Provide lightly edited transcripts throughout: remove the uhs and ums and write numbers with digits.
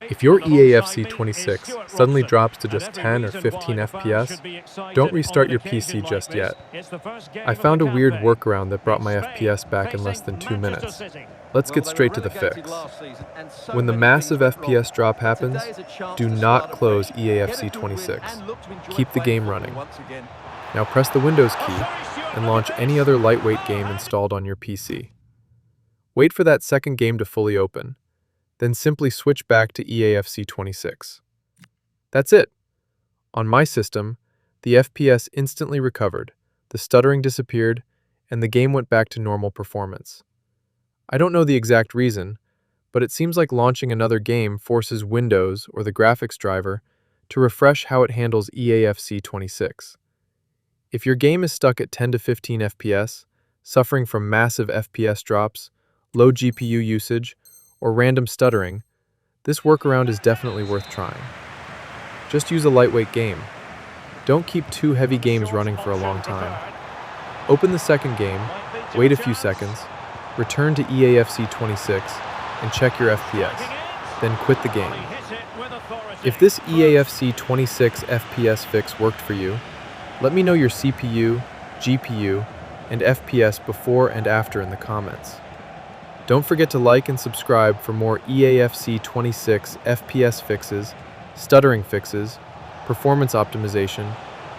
If your EAFC 26 suddenly drops to just 10 or 15 FPS, don't restart your PC just yet. I found a weird workaround that brought my FPS back in less than 2 minutes. Let's get straight to the fix. When the massive FPS drop happens, do not close EAFC 26. Keep the game running. Now press the Windows key and launch any other lightweight game installed on your PC. Wait for that second game to fully open. Then simply switch back to EAFC 26. That's it. On my system, the FPS instantly recovered, the stuttering disappeared, and the game went back to normal performance. I don't know the exact reason, but it seems like launching another game forces Windows or the graphics driver to refresh how it handles EAFC 26. If your game is stuck at 10 to 15 FPS, suffering from massive FPS drops, low GPU usage, or random stuttering, this workaround is definitely worth trying. Just use a lightweight game. Don't keep two heavy games running for a long time. Open the second game, wait a few seconds, return to EAFC 26, and check your FPS, then quit the game. If this EAFC 26 FPS fix worked for you, let me know your CPU, GPU, and FPS before and after in the comments. Don't forget to like and subscribe for more EAFC 26 FPS fixes, stuttering fixes, performance optimization,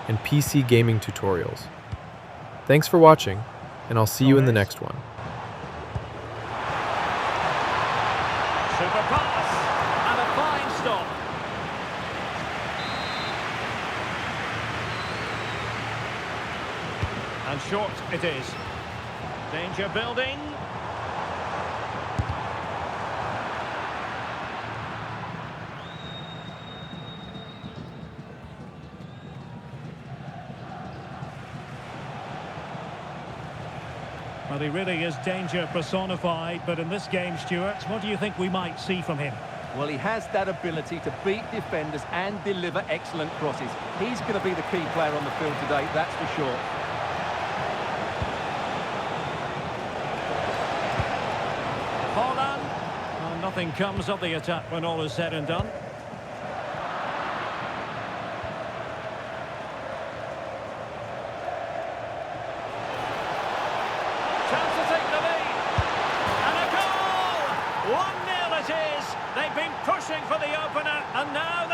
and PC gaming tutorials. Thanks for watching, and I'll see you in the next one. Super pass and a fine stop. And short it is. Danger building. Well, he really is danger personified, but in this game, Stuart, what do you think we might see from him? Well, he has that ability to beat defenders and deliver excellent crosses. He's going to be the key player on the field today, that's for sure. Holland. Well, nothing comes of the attack when all is said and done. Chance to take the lead. And a goal! 1-0 it is. They've been pushing for the opener, and now